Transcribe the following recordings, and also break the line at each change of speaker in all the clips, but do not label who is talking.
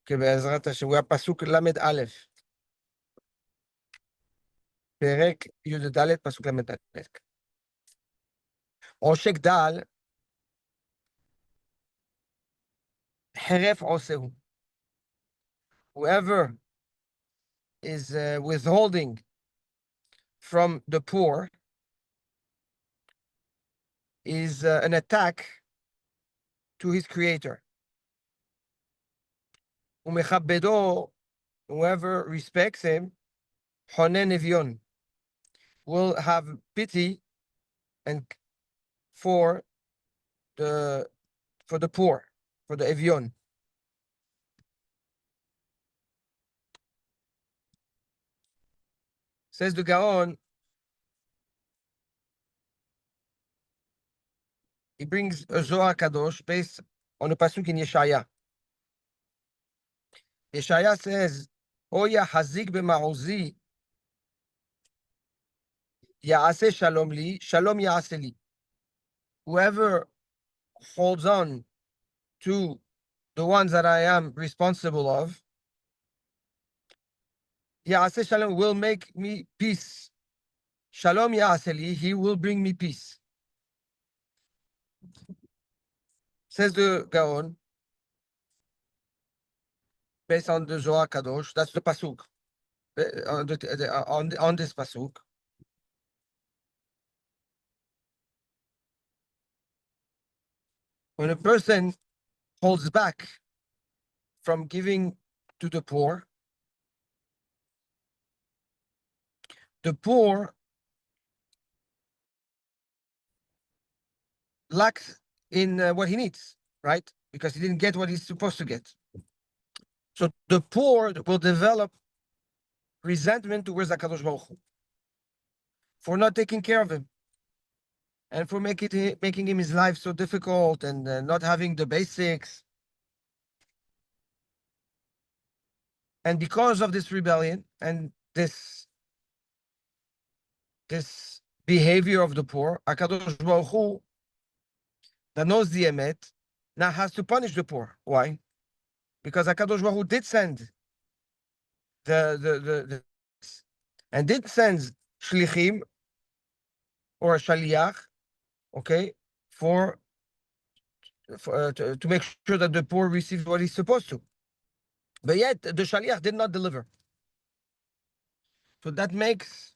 כבעזרת השם, הוא הפסוק ל"א. פרק י"ד, פסוק ל"א. עושק דל, חרף עושהו. Whoever is withholding from the poor is an attack to his creator. ומכבדו, whoever respects him, חונן אביון, will have pity and for the poor, for the avion. Says the Gaon, he brings a Zohar Kadosh based on a pasuk in Yeshaya. Yeshaya says, Oya hazik b'ma'ozi, ya'aseh shalom li, shalom ya'aseh li. Whoever holds on to the ones that I am responsible of, ya'aseh shalom, will make me peace. Shalom ya'aseh li, he will bring me peace. Says the Gaon, based on the Zohar Kadosh, that's the pasuk. On this pasuk, when a person holds back from giving to the poor lacks in what he needs, right? Because he didn't get what he's supposed to get. So the poor will develop resentment towards HaKadosh Baruch Hu for not taking care of him and for making him his life so difficult and not having the basics. And because of this rebellion and this behavior of the poor, HaKadosh Baruch Hu, that knows the emet, now has to punish the poor. Why? Because HaKadosh Baruch Hu did send and did send shlichim or a shaliach, okay, to make sure that the poor receive what he's supposed to. But yet the shaliach did not deliver. So that makes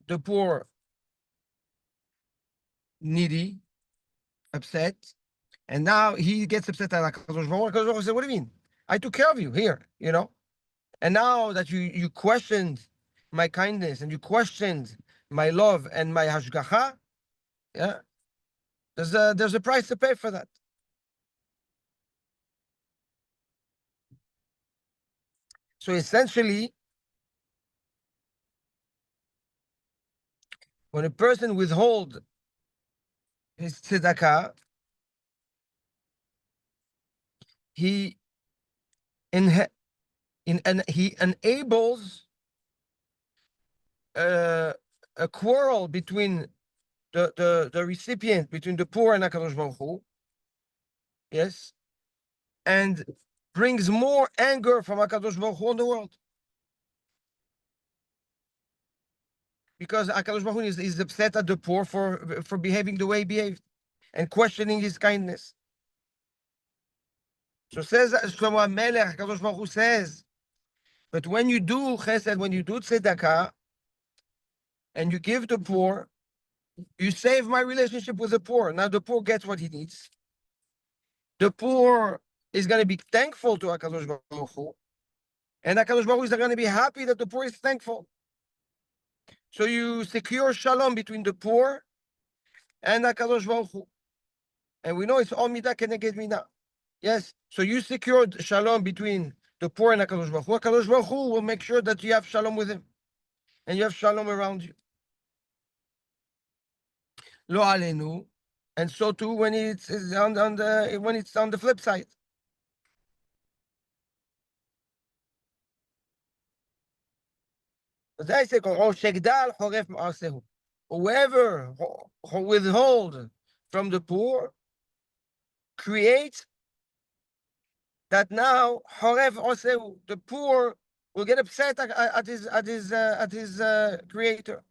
the poor needy, upset, and now he gets upset at HaKadosh Baruch Hu. HaKadosh Baruch Hu said, what do you mean? I took care of you here, you know? And now that you questioned my kindness and you questioned my love and my hashgacha, yeah, there's a price to pay for that. So essentially, when a person withholds his tzedakah, he enables a quarrel between the recipient, between the poor and HaKadosh Baruch Hu, yes, and brings more anger from HaKadosh Baruch Hu in the world. Because HaKadosh Baruch Hu is upset at the poor for behaving the way he behaved and questioning his kindness. So says Shlomo HaMelech, HaKadosh Baruch Hu says, but when you do chesed, when you do tzedakah, and you give the poor, you save my relationship with the poor. Now the poor gets what he needs. The poor is going to be thankful to HaKadosh Baruch Hu, and HaKadosh Baruch Hu is going to be happy that the poor is thankful. So you secure shalom between the poor and HaKadosh Baruch Hu. And we know it's all midah keneged midah. Yes, so you secured shalom between the poor and HaKadosh Baruch Hu. HaKadosh Baruch Hu will make sure that you have shalom with him, and you have shalom around you. Lo alenu, and so too when it's on the flip side. Whoever withhold from the poor creates that now Horev Oseu, the poor, will get upset at his creator.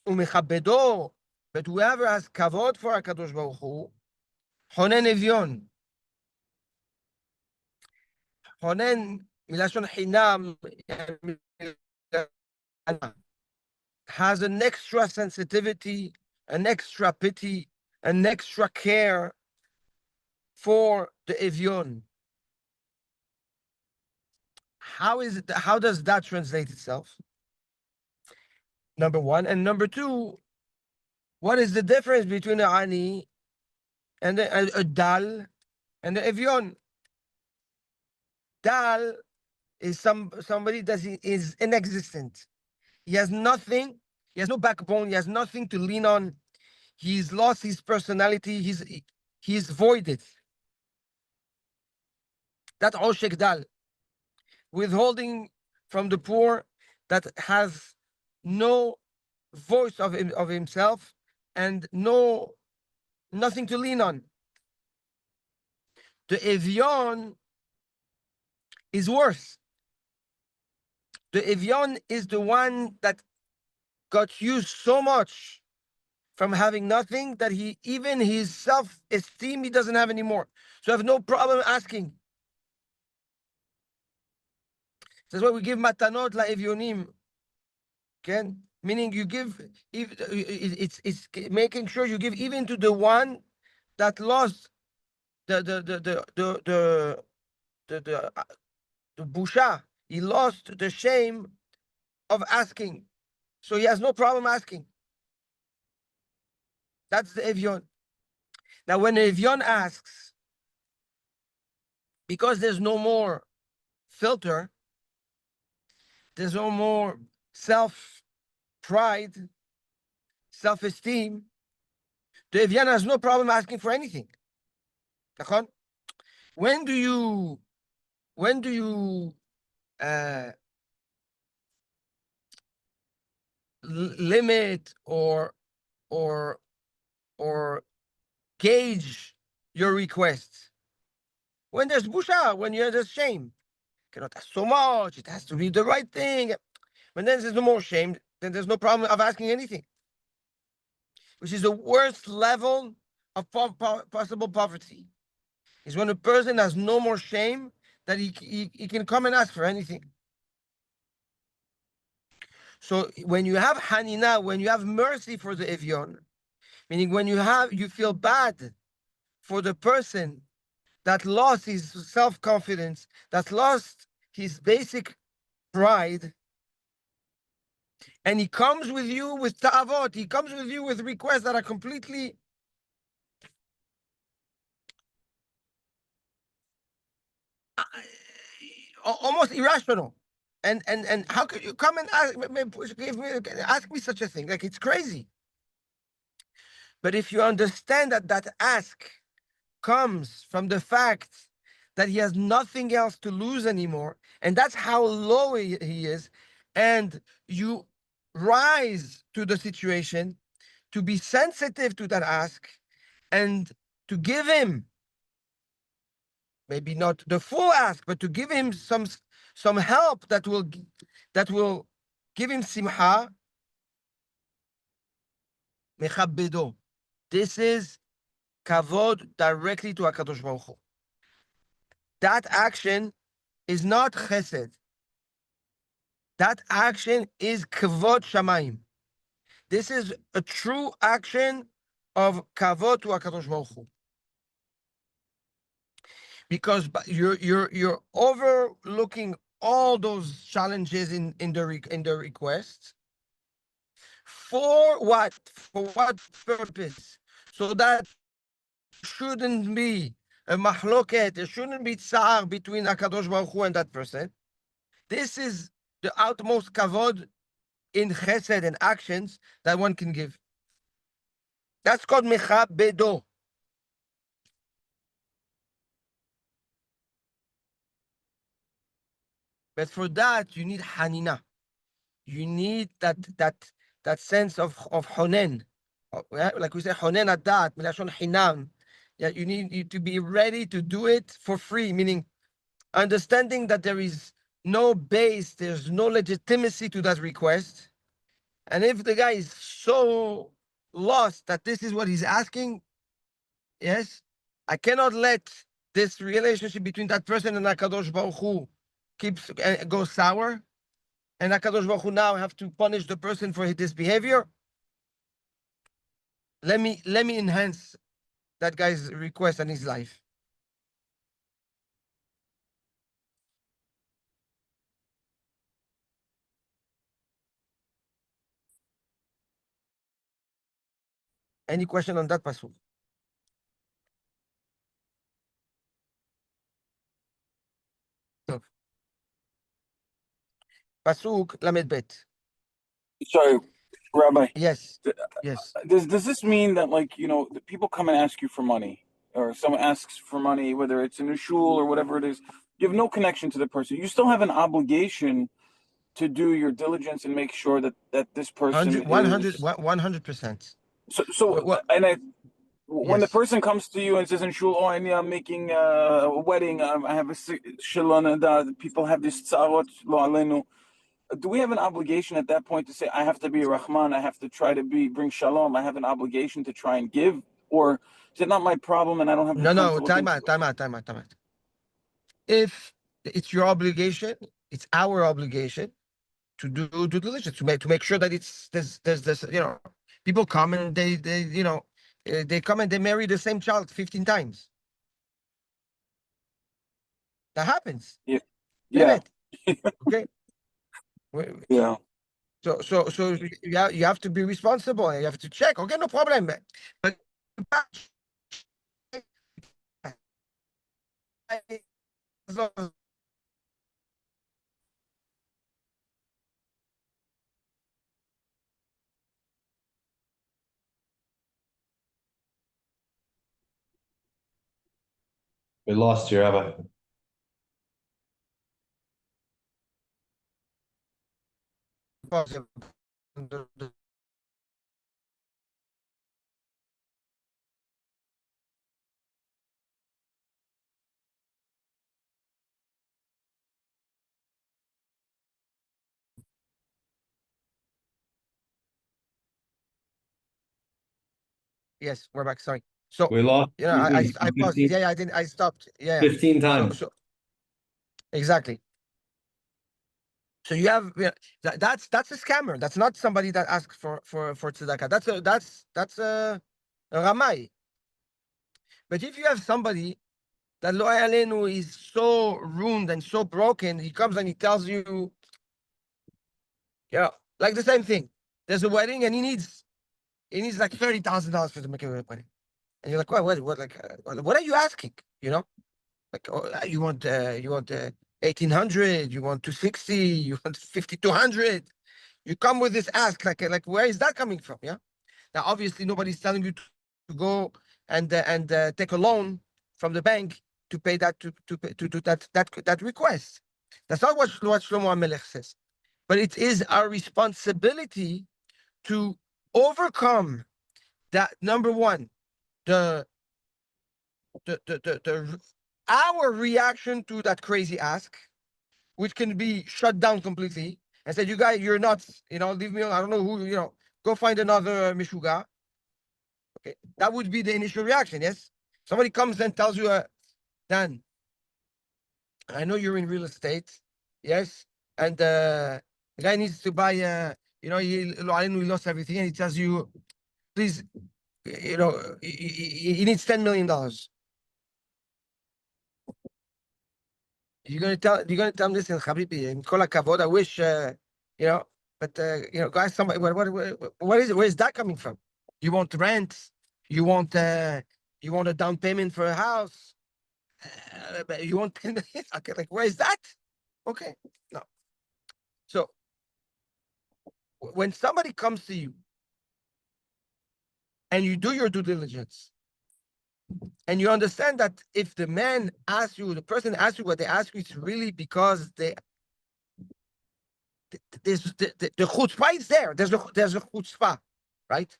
Umechabedo, but whoever has kavod for Hakadosh Baruch Hu, Honen Evion. Honen milashon hinam has an extra sensitivity, an extra pity, an extra care for the Evion. How does that translate itself? Number one. And number two, what is the difference between a ani and a dal and the Evion? Dal is somebody that is inexistent. He has nothing, he has no backbone, he has nothing to lean on. He's lost his personality, he's voided. That's Oshek Dal. Withholding from the poor that has no voice of himself and nothing to lean on. The Evion is worse. The Evion is the one that got used so much from having nothing that even his self-esteem he doesn't have anymore. So I have no problem asking. That's why we give matanot la evionim. Okay? Meaning you give, it's making sure you give even to the one that lost the busha. He lost the shame of asking. So he has no problem asking. That's the Evion. Now, when the Evion asks, because there's no more filter, there's no more self-pride, self-esteem, the Evion has no problem asking for anything. When do you limit or gauge your requests? When there's busha, when there's shame. Cannot ask so much, it has to be the right thing. When there's no more shame, then there's no problem of asking anything, which is the worst level of possible poverty. Is when a person has no more shame that he can come and ask for anything. So when you have hanina, when you have mercy for the Evion, meaning when you feel bad for the person that lost his self-confidence, that lost his basic pride, and he comes with you with ta'avot, he comes with you with requests that are completely almost irrational. And how could you come and ask me such a thing? Like, it's crazy. But if you understand that ask comes from the fact that he has nothing else to lose anymore, and that's how low he is, and you rise to the situation to be sensitive to that ask and to give him maybe not the full ask, but to give him some help that will give him simha. Mechabbedo. This is kavod directly to HaKadosh Baruch Hu. That action is not chesed. That action is kavod shamayim. This is a true action of kavod to HaKadosh Baruch Hu. Because you're overlooking all those challenges in the request. For what? For what purpose? So that shouldn't be a mahloket. There shouldn't be tsar between Hakadosh Baruch Hu and that person. This is the utmost kavod in chesed and actions that one can give. That's called mechabedo. But for that, you need hanina. You need that sense of honen, like we say, honen adat, milashon hinam. Yeah, you need to be ready to do it for free, meaning understanding that there is no base, there's no legitimacy to that request. And if the guy is so lost that this is what he's asking, yes, I cannot let this relationship between that person and HaKadosh Baruch Hu keeps go sour, and HaKadosh Baruch Hu now have to punish the person for this behavior. Let me enhance that guy's request and his life. Any question on that, Pasuk? No. Pasuk Lamed Bet.
Sorry, Rabbi.
Yes.
th-
Yes.
Does this mean that, like, the people come and ask you for money, or someone asks for money, whether it's in a shul or whatever it is, you have no connection to the person. You still have an obligation to do your diligence and make sure that this person
100,
is
100%.
so.
What?
And when the
Yes.
person comes to you and says in shul, "Oh, I'm making a wedding. I have a shilon, and people have this tzarot lo alenu." Do we have an obligation at that point to say, I have to be a Rahman, I have to try to bring Shalom, I have an obligation to try and give? Or is it not my problem and I don't have the time
No,
to look
time
into
out,
it?
time out. If it's your obligation, it's our obligation to do due diligence, to make sure that there's this, people come and they come and they marry the same child 15 times. That happens.
Yeah. Yeah.
באמת. Okay.
Yeah.
So you have to be responsible. You have to check. Okay, no problem. But
We lost you, Rabbi.
Yes, we're back. Sorry. So
We lost you
I paused.
15,
Yeah, I didn't. I stopped. Yeah.
15
So
times.
exactly. So you have that's a scammer. That's not somebody that asks for tzedakah. That's a ramai. But if you have somebody that lo alenu is so ruined and so broken, he comes and he tells you, like the same thing. There's a wedding and he needs like $30,000 to make a wedding, and you're like, what, like, what are you asking? Like, you want 1,800, you want 260, you want 5,200. You come with this ask, like where is that coming from? Yeah. Now, obviously, nobody's telling you to go and take a loan from the bank to pay that to do that request. That's not what Shlomo HaMelech says. But it is our responsibility to overcome that. Number one, the our reaction to that crazy ask, which can be shut down completely and said, "You guys, you're nuts. Leave me alone. I don't know who. Go find another mishuga." Okay, that would be the initial reaction. Yes, somebody comes and tells you, "Dan, I know you're in real estate. Yes, and the guy needs to buy. He lost everything, and he tells you, please, he needs $10 million. You're gonna tell him, listen, Habibi, in kol hakavod, I wish, but guys, somebody, what is it? Where is that coming from? You want rent? You want a down payment for a house? But you want 10 million? Okay, like where is that? Okay, no. So when somebody comes to you and you do your due diligence, and you understand that if the person asks you what they ask you, it's really because there's the chutzpah is there. There's a chutzpah, right?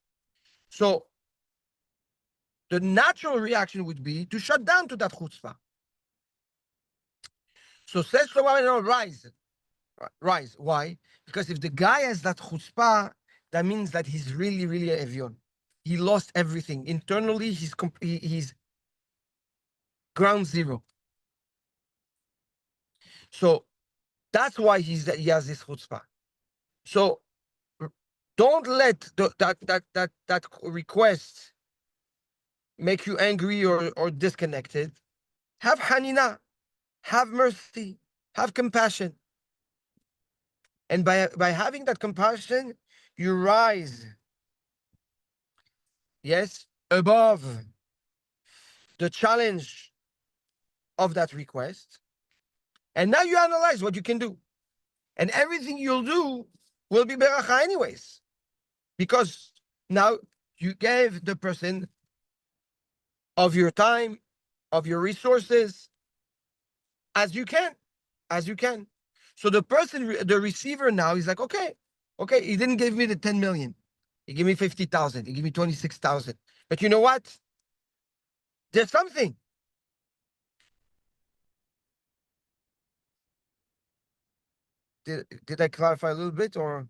So the natural reaction would be to shut down to that chutzpah. So says Shlomo, rise. Rise. Why? Because if the guy has that chutzpah, that means that he's really, really a evion. He lost everything. Internally, he's ground zero. So that's why he has this chutzpah. So don't let that request make you angry or disconnected. Have hanina, have mercy, have compassion. And by having that compassion, you rise, yes, above the challenge of that request. And now you analyze what you can do. And everything you'll do will be beracha anyways. Because now you gave the person of your time, of your resources, as you can. So the person, the receiver now is like, okay, he didn't give me the 10 million. He gave me 50,000. He gave me 26,000. But you know what? There's something. Did I clarify a little bit or?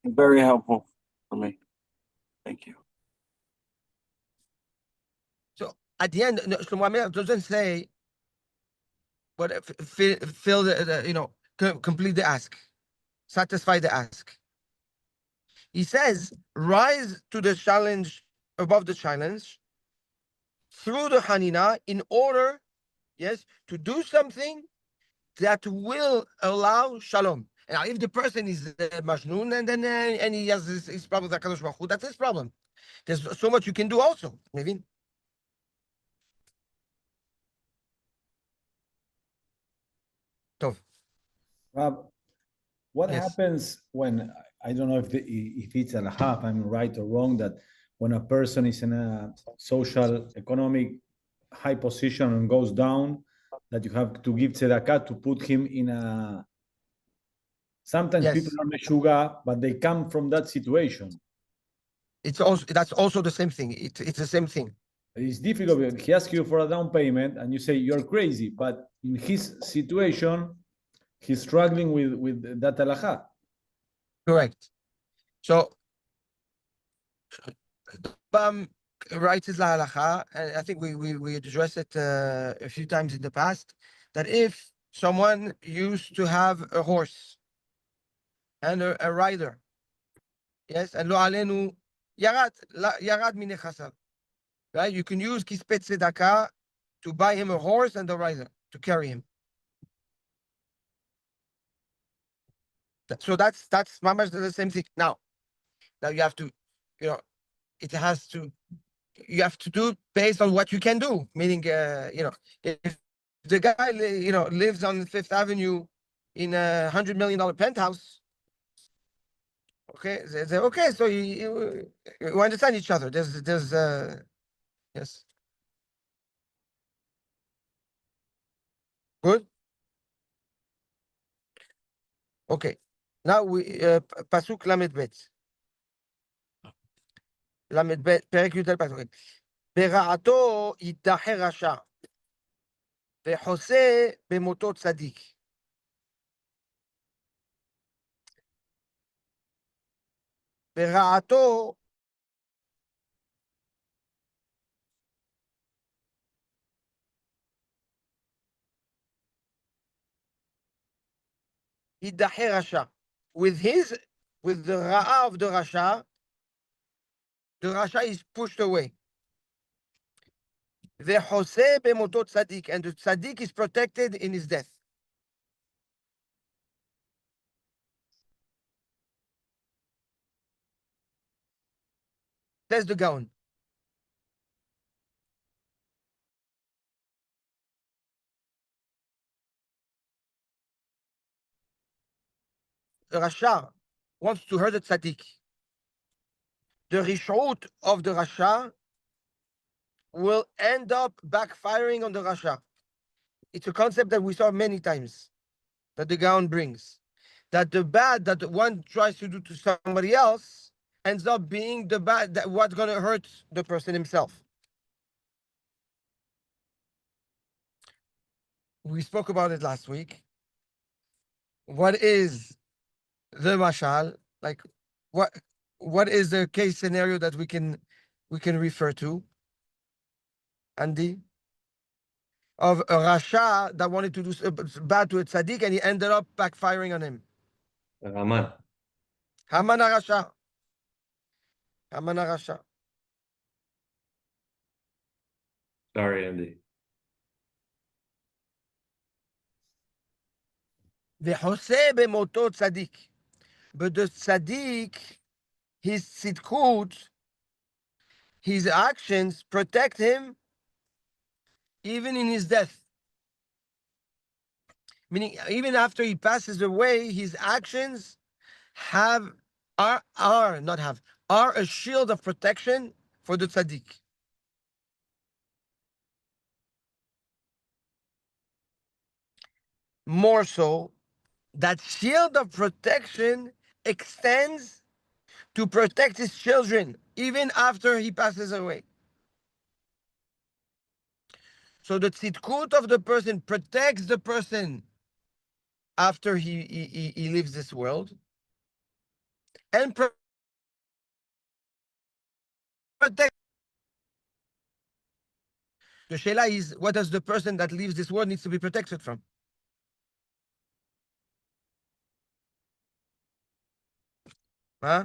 Very helpful for me. Thank you.
So at the end, Shlomo HaMelech doesn't say, but fill complete the ask, satisfy the ask. He says, rise to the challenge, above the challenge, through the Hanina, in order, yes, to do something that will allow shalom. Now, if the person is Majnun and he has his problem with HaKadosh Baruch Hu, that's his problem. There's so much you can do also. Maybe. Tov.
Rab, what
Yes.
happens when, I don't know if it's a half, I'm right or wrong, that when a person is in a social, economic high position and goes down, that you have to give tzedakah to put him in a. Sometimes
Yes.
people are meshuga, but they come from that situation.
That's also the same thing. It's the same thing.
It's difficult. He asks you for a down payment, and you say you're crazy. But in his situation, he's struggling with that halacha.
Correct. So, writes is la halacha, and I think we addressed it a few times in the past, that if someone used to have a horse and a rider, yes, and lo alenu yarad minechasa, right? You can use kispet tzedakah to buy him a horse and a rider to carry him. So that's mamash the same thing. Now you have to, it has to. You have to do based on what you can do. Meaning, if the guy, lives on Fifth Avenue in a $100 million penthouse, okay, okay. So you understand each other. There's yes, good. Okay, now we pasuk lamed bet. Lamed bet perek yudel pasuk. ברעתו ידחה רשע, וחוסה במותו צדיק. ברעתו ידחה רשע. With the ra'ah of the Rasha is pushed away. Ve'hoseh bemoto tzaddik, and the tzaddik is protected in his death. That's the Gaon. The Rasha wants to hurt the tzaddik. The rishut of the Rasha will end up backfiring on the Rasha. It's a concept that we saw many times, that the Gaon brings. That the bad that one tries to do to somebody else ends up being the bad, what's going to hurt the person himself. We spoke about it last week. What is the mashal? Like, what is the case scenario that we can refer to? Andy? Of a rasha that wanted to do bad to a tzaddik and he ended up backfiring on him.
Haman.
Haman rasha. Haman rasha.
Sorry, Andy.
V'choseh b'moto tzaddik. But the tzaddik, his tzidkut, his actions protect him even in his death. Meaning, even after he passes away, his actions are a shield of protection for the tzaddik. More so, that shield of protection extends to protect his children even after he passes away. So the tzidkut of the person protects the person after he leaves this world, and protect. The shela is, what does the person that leaves this world needs to be protected from? Huh?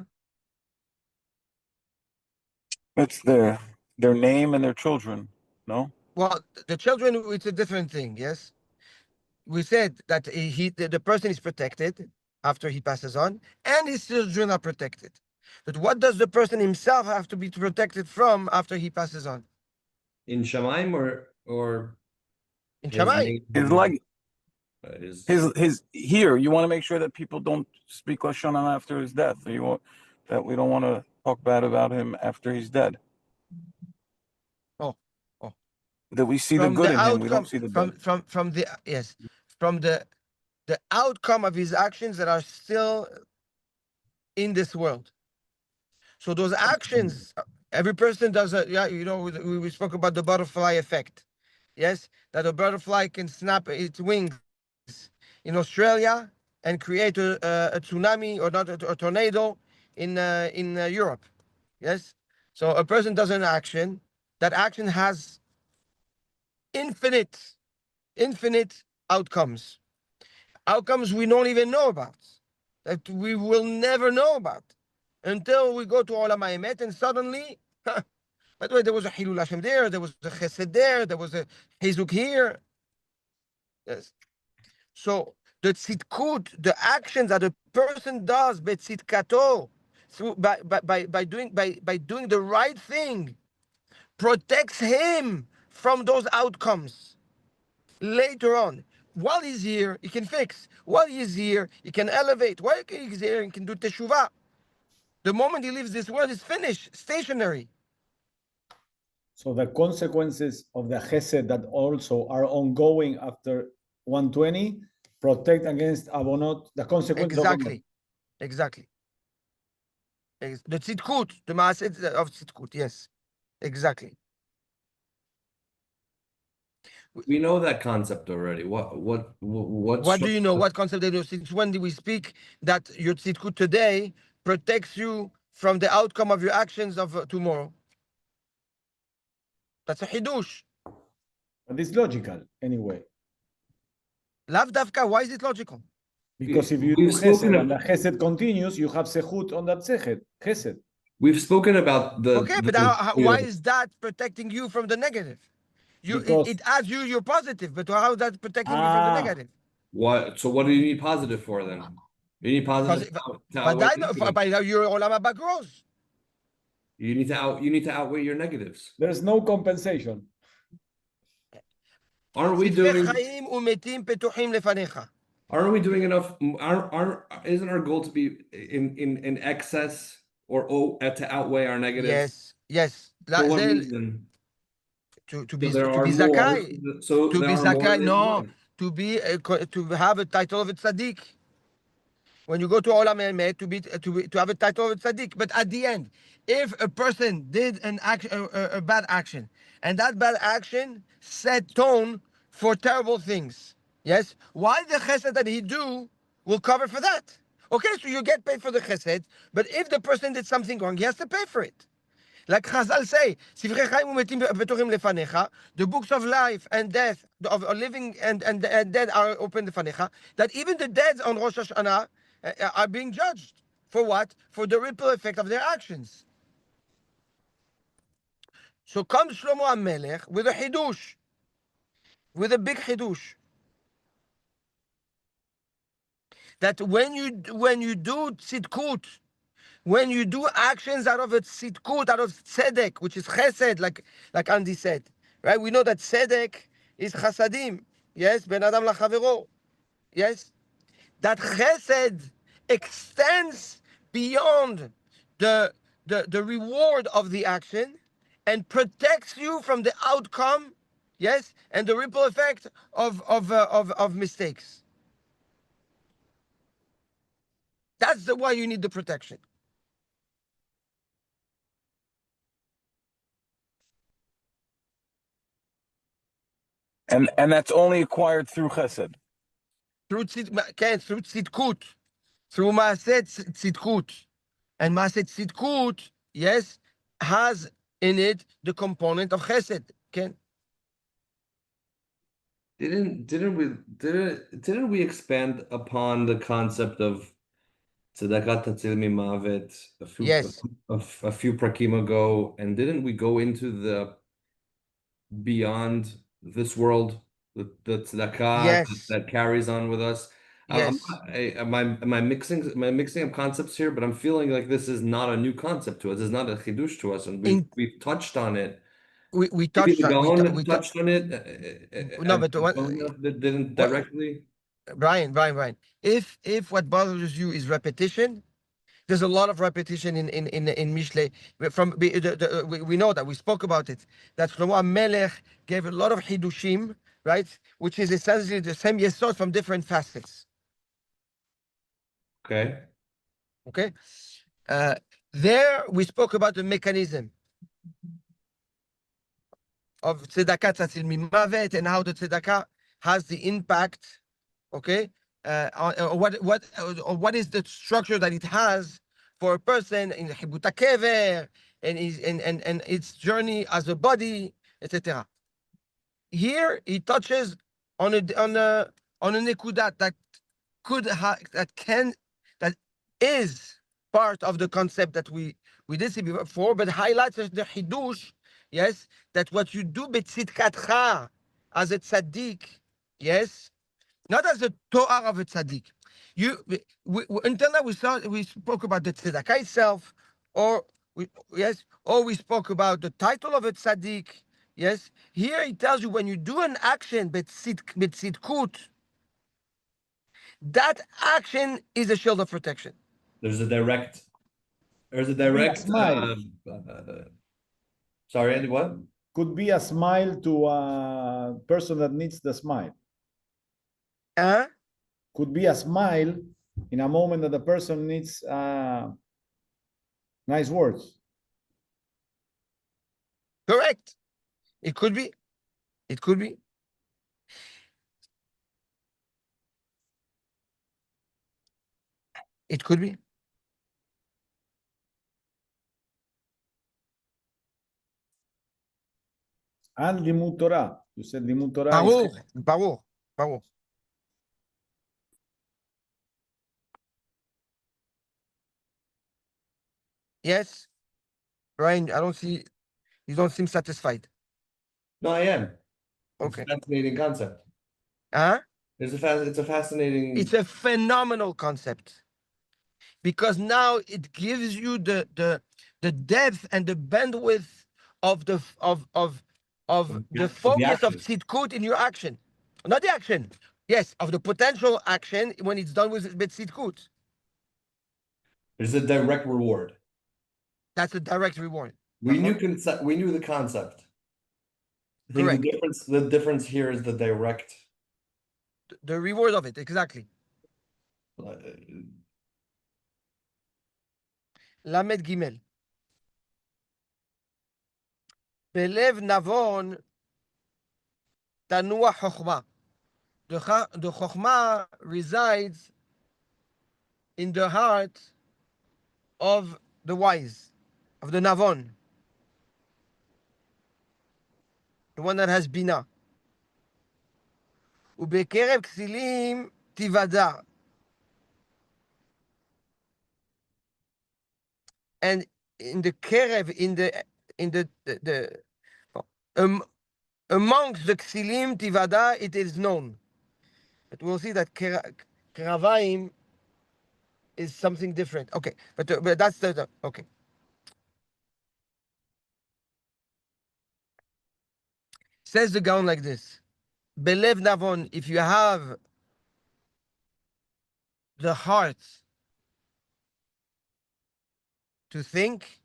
It's their name and their children. No.
Well, the children, it's a different thing. Yes, we said that the person is protected after he passes on, and his children are protected. But what does the person himself have to be protected from after he passes on?
In Shemaim or
In
his
Shammai.
name?
His like
His
here. You want to make sure that people don't speak lashon hara after his death. That we don't want to talk bad about him after he's dead.
Oh.
That we see
From
the good
the
in him. We
outcome,
don't see the
from
bad.
from the yes, from the outcome of his actions that are still in this world. So those actions, every person does a, yeah, we spoke about the butterfly effect. Yes, that a butterfly can snap its wings in Australia and create a tsunami or not a tornado in Europe. Yes, so a person does an action. That action has infinite outcomes. Outcomes we don't even know about, that we will never know about until we go to Olam HaEmet and suddenly, by the way, there was a Hilul Hashem there was a Chesed there was a Hizuk here. Yes. So the tzidkut, the actions that a person does, betzidkato, through by doing the right thing, protects him from those outcomes later on. While he's here, he can fix. While he's here, he can elevate. While he's here, he can do teshuvah. The moment he leaves this world, is finished, stationary.
So the consequences of the chesed that also are ongoing after 120 protect against avonot, the consequences
Exactly. The tzidkut, the maaseh of tzidkut, yes, exactly.
we know that concept already.
What do you know? What concept they do? Since when did we speak that your tzidkut today protects you from the outcome of your actions of tomorrow? That's a hidush.
But it's logical anyway.
Lav davka, why is it logical?
Because if you do chesed and the chesed continues, you have sechut on that chesed.
We've spoken about
Okay, but why is that protecting you from the negative? It adds you your positive, but how is that protecting you from the negative?
What? So what do you need positive for then? You need positive to outweigh negatives.
Your olam haba grows.
You need to outweigh your negatives.
There's no compensation.
Aren't we doing enough? Isn't our goal to be in excess or to outweigh our negatives?
Yes.
For what reason?
To
So
be
there are more.
zakai.
So
To
there
be
are more
zakai,
than
no.
one.
To have a title of a tzaddik. when you go to Olam Emet to have a title of tzaddik. But at the end, if a person did a bad action, and that bad action set tone for terrible things, yes, why the chesed that he do will cover for that? Okay, so you get paid for the chesed, but if the person did something wrong, he has to pay for it. Like Chazal say, "Sifrei chaim umetim petochim lefanecha," the books of life and death, of living and dead are open lefanecha. That even the dead on Rosh Hashanah are being judged for what? For the ripple effect of their actions. So comes Shlomo HaMelech with a chidush, with a big chidush, that when you do tzidkut, when you do actions out of a tzidkut, out of tzedek, which is chesed, like Andy said, right? We know that tzedek is chasadim, yes, ben adam lachavero, yes. That chesed extends beyond the reward of the action and protects you from the outcome, yes, and the ripple effect of mistakes. That's why you need the protection.
And that's only acquired through chesed.
Through tzidkut, through maaset tzidkut. And maaset tzidkut, yes, has in it the component of chesed. Ken?
Didn't we expand upon the concept of tzedakah tatzil mimavet
Yes.
a few prakim ago, and didn't we go into the beyond this world, the tzedakah
Yes.
that carries on with us?
Yes.
Am I mixing up concepts here? But I'm feeling like this is not a new concept to us. It's not a chidush to us, and we've touched on it.
We
Maybe
touched
the
on
Gaon touched on it,
no,
and
but what,
didn't directly.
Brian, if what bothers you is repetition, there's a lot of repetition in Mishlei. We know that we spoke about it. That Shlomo HaMelech gave a lot of hidushim, right? Which is essentially the same yesod from different facets.
Okay.
Okay, there we spoke about the mechanism of tzedakah tzatzil mimavet and how the tzedakah has the impact. Okay, what is the structure that it has for a person in chibut hakever and its journey as a body, etc. Here he touches on a nekudat that that is part of the concept that we did see before, but highlights the hidush, yes, that what you do betzidkatcha as a tzaddik, yes, not as a Torah of a tzaddik. Until now we spoke about the tzedakah itself, or we spoke about the title of a tzaddik. Yes, here he tells you when you do an action betzidkut, that action is a shield of protection.
There's a direct.
Smile.
Sorry, Andy, what?
Could be a smile to a person that needs the smile. Could be a smile in a moment that the person needs nice words.
Correct. It could be. It could be. It could be.
And limud Torah. You said limud Torah.
Baruch. Yes, Brian. You don't seem satisfied.
No, I am.
Okay.
It's a fascinating concept. It's a fascinating.
It's a phenomenal concept because now it gives you the depth and the bandwidth of the focus of tzidkut in your action, not the action. Yes, of the potential action when it's done with tzidkut.
There's a direct reward.
That's a direct reward.
We knew the concept. I think the difference here is the direct.
The reward of it, exactly. למד ג' בלב נבון תנוע חוכמה. The chokhmah resides in the heart of the wise, of the navon, the one that has bina. ובקרב כסילים תיוודע. And in the kerev, in the amongst the ksilim tivada, it is known. But we'll see that keravaim is something different. Okay, but that's the okay. Says the Gaon like this: Belev navon, if you have the heart to think,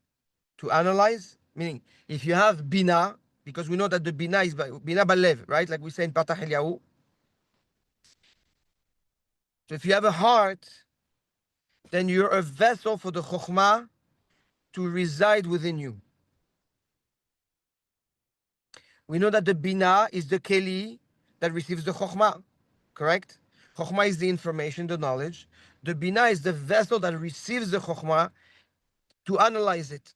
to analyze, meaning if you have bina, because we know that the bina is bina balev, right? Like we say in Patah Eliyahu. So if you have a heart, then you're a vessel for the chokhmah to reside within you. We know that the bina is the keli that receives the chokhmah, correct? Chokhmah is the information, the knowledge. The bina is the vessel that receives the chokhmah to analyze it.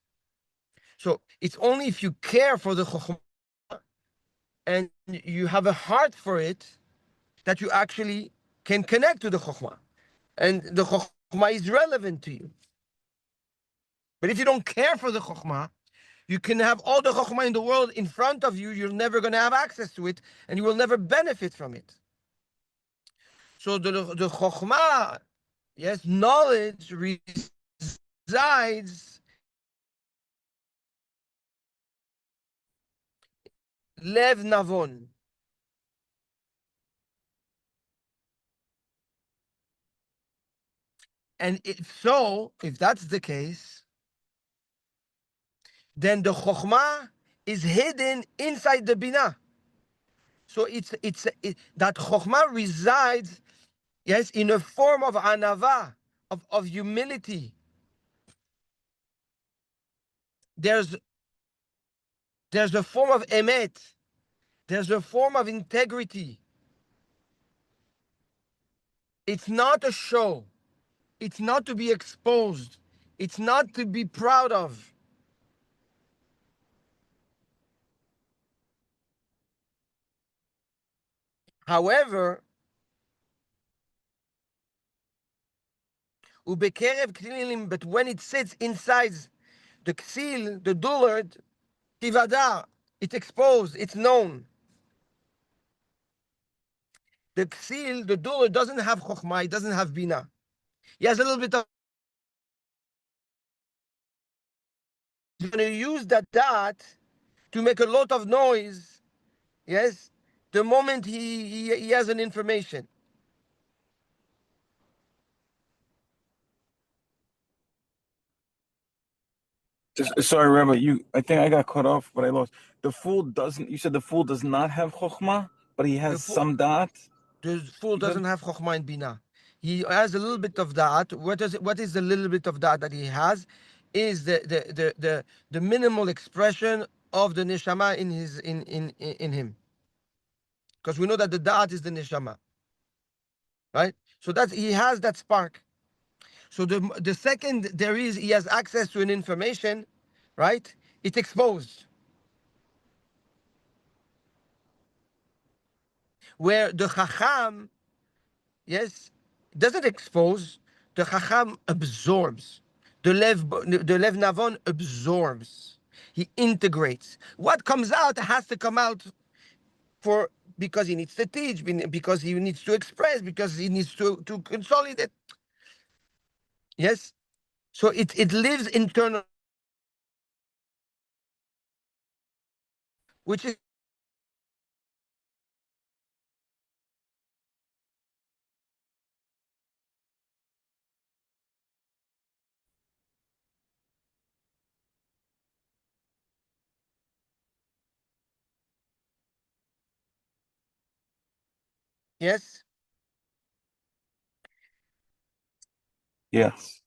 So it's only if you care for the chokhmah and you have a heart for it that you actually can connect to the chokhmah. And the chokhmah is relevant to you. But if you don't care for the chokhmah, you can have all the chokhmah in the world in front of you, you're never going to have access to it, and you will never benefit from it. So the chokhmah, yes, knowledge resides lev navon. And if that's the case, then the chokhmah is hidden inside the binah. So that chokhmah resides, yes, in a form of anava, of humility. There's a form of emet. There's a form of integrity. It's not a show. It's not to be exposed. It's not to be proud of. However, ubekerev klilim, but when it sits inside the ksil, the dullard, tivada, it's exposed, it's known. The ksil, the dullard, doesn't have chokhmah, it doesn't have bina. He has a little bit of. He's going to use that to make a lot of noise. Yes, the moment he has an information.
Sorry, Rabbi. I think I got cut off, but I lost. The fool doesn't. You said the fool does not have chokhmah, but he has some dot.
The fool doesn't have chokhmah and bina. He has a little bit of that. What is the little bit of that he has? Is the minimal expression of the neshama in him. Because we know that the da'at is the neshama, right? So he has that spark. So the second he has access to an information, right? It's exposed. Where the chacham, yes, doesn't expose, the chacham absorbs. The lev navon absorbs. He integrates. What comes out has to come out because he needs to teach, because he needs to express, because he needs to consolidate. Yes? So it lives internal, which is yes.
Yes.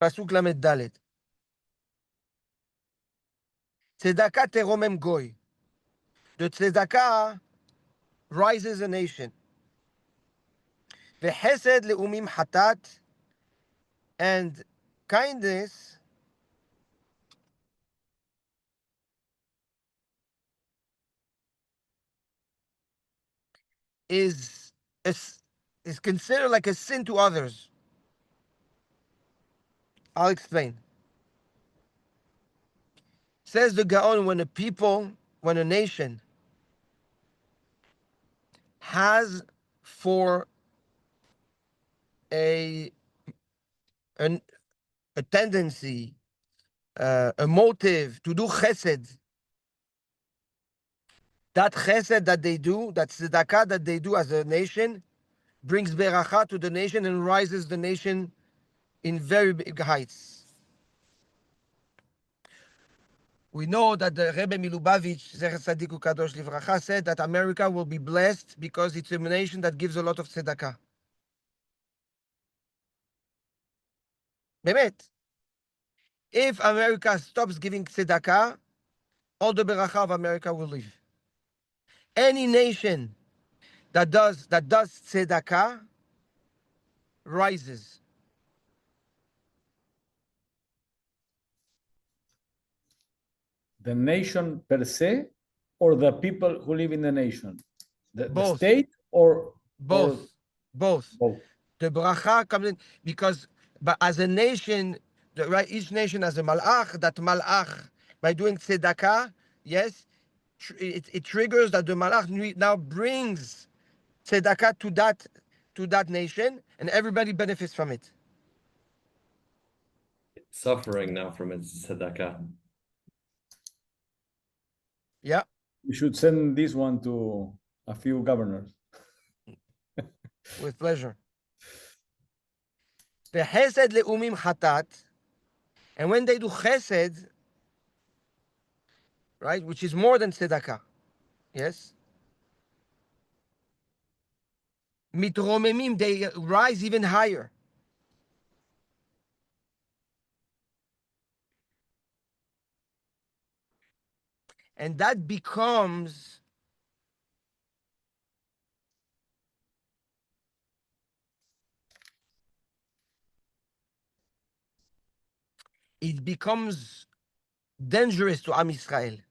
פסוק ל"ד. צדקה תרומם גוי. The tzedakah rises a nation. וחסד לאומים חטאת, and kindness is considered like a sin to others. I'll explain. Says the Gaon, when a nation has for a tendency, a motive to do chesed, that chesed that they do, that tzedakah that they do as a nation, brings beracha to the nation and rises the nation in very big heights. We know that the Rebbe Milubavitch, Zecher Tzadik Ukadosh Livracha, said that America will be blessed because it's a nation that gives a lot of tzedakah. Bemet. If America stops giving tzedakah, all the beracha of America will leave. Any nation that does tzedakah rises.
The nation per se, or the people who live in the nation? The
Both.
state or
Both.
or
Both.
both?
The bracha comes in because, but as a nation, right, each nation has a malach. That malach, by doing tzedakah, yes, it triggers that the malach now brings tzedakah to that nation, and everybody benefits from it.
Suffering now from its tzedakah.
Yeah.
We should send this one to a few governors.
With pleasure. V'chesed le'umim chatat, and when they do chesed, right, which is more than tzedakah, yes, mitromemim, they rise even higher. And that becomes dangerous to Am Yisrael.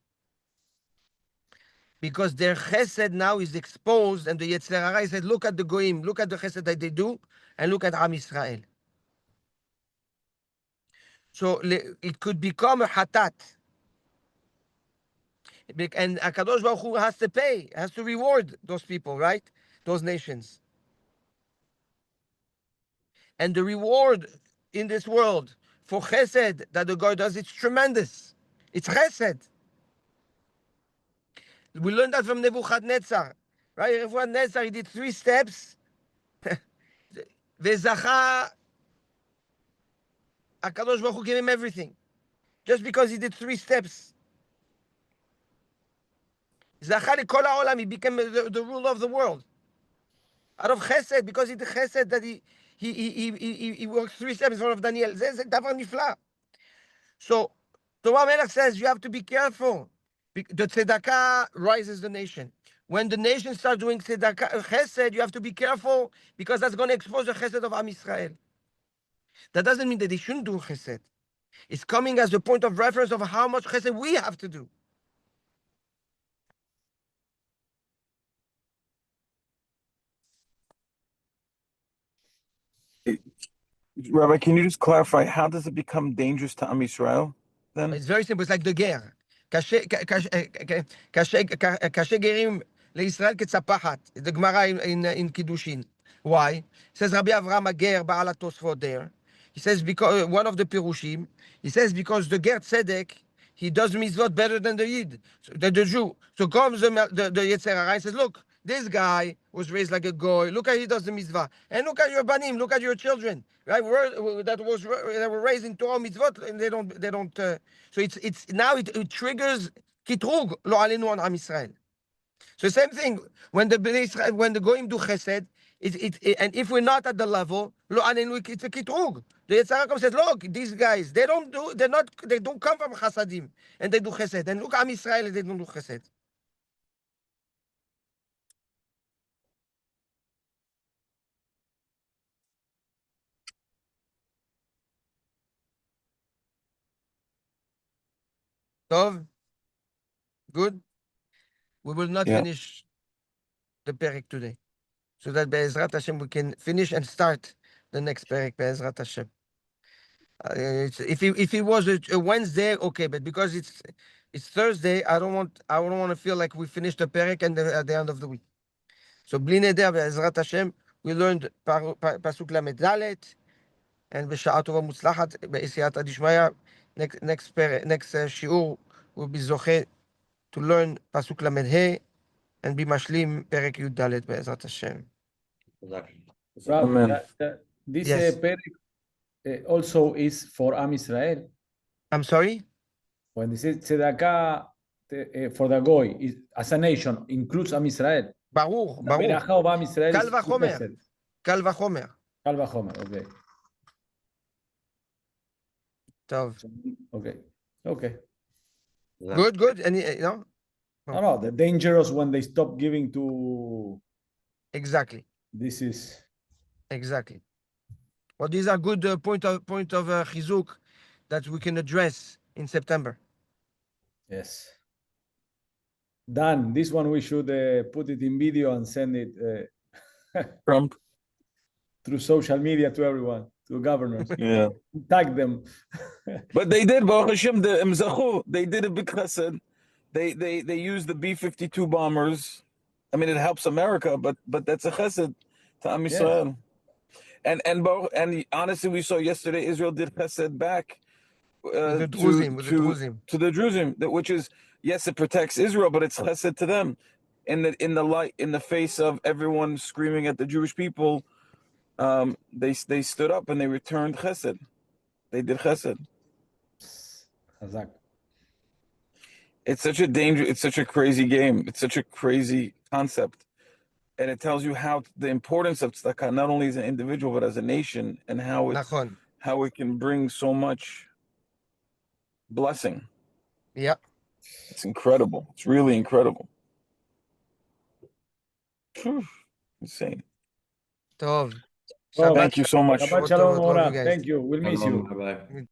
Because their chesed now is exposed, and the Yetzer Hara said, look at the goyim, look at the chesed that they do, and look at Am Yisrael. So it could become a hatat. And HaKadosh Baruch Hu has to pay, has to reward those people, right? Those nations. And the reward in this world for chesed that the God does, it's tremendous. It's chesed. We learned that from Nebuchadnezzar, right? Nebuchadnezzar, he did 3 steps. Vezacha, HaKadosh Baruch Hu gave him everything. Just because he did 3 steps. Zacha kol ha'olam, he became the ruler of the world. Out of chesed, because he did chesed that he worked 3 steps in front of Daniel. זה דבר נפלא. So, Torah Melech says you have to be careful. The tzedakah rises the nation. When the nation starts doing tzedakah, chesed, you have to be careful because that's going to expose the chesed of Am Yisrael. That doesn't mean that they shouldn't do chesed. It's coming as the point of reference of how much chesed we have to do.
Rabbi, can you just clarify, how does it become dangerous to Am Yisrael then?
It's very simple. It's like the ger. קשה גרים לישראל כצפחת. The Gemara in Kiddushin. Why? It says Rabbi Avraham Ager Baal HaTosfot there. He says because one of the Pirushim. He says because the ger tzedek, he does mitzvot better than the Yid, the Jew. So comes the Yetzer Hara and says, look, this guy was raised like a goy. Look how he does the mitzvah, and look at your banim. Look at your children, right? That were raised in Torah mitzvot, and they don't. So it's now it triggers kitrug lo alenu on Am Yisrael. So same thing when the goyim do chesed, And if we're not at the level, it's a kitrug. The Yetzer Hara says, look, these guys, they don't come from chasadim, and they do chesed. And look, Am Yisrael, they don't do chesed. Tov? Good? We will not finish the perek today. So that Be'ezrat Hashem, we can finish and start the next perek, Be'ezrat Hashem. If it was a Wednesday, okay, but because it's Thursday, I don't want to feel like we finished the perek and at the end of the week. So Bli Neder Be'ezrat Hashem, we learned Pasuk Lamed Dalet, and B'Sha'a Tova Mutzlachat Be'esiyata Dishmaya. Next shiur will be zoche to learn Pasuk Lamed He and be mashlim perek Yud Dalet Be'ezrat Hashem.
Amen.
This
Yes.
perek also is for Am Israel.
I'm sorry?
When they say tzedakah for the goy, as a nation, includes Am Israel.
Baruch,
The
Baruch.
beracha of Am Israel
Kal
is
v'chomer.
chesed.
Kal v'chomer.
Kal v'chomer, okay.
Tov.
Okay.
Good. And no?
No, the dangerous when they stop giving to.
Exactly.
This is.
Exactly. Well, these are good point of chizuk that we can address in September.
Yes. Dan, this one we should put it in video and send it
Trump.
through social media to everyone, to governors.
Yeah.
Tag them.
But they did, Baruch Hashem, the Imzachu, they did a big chesed. They used the B-52 bombers. I mean, it helps America, but that's a chesed to Am Yisrael.
Yes.
And honestly, we saw yesterday Israel did chesed back
With the Druzim.
to the Druzim, which is, yes, it protects Israel, but it's chesed to them. In the face of everyone screaming at the Jewish people, they stood up and they returned chesed. They did chesed.
Hazak.
It's such a crazy game. It's such a crazy concept. And it tells you how the importance of tzedakah, not only as an individual, but as a nation, and how it can bring so much blessing.
Yeah.
It's incredible. It's really incredible. Insane.
Tov.
Tov.
Thank you so much.
Shabbat shalom,
Shabbat shalom,
Ora.
you guys.
Thank you. We'll miss you.
Bye-bye.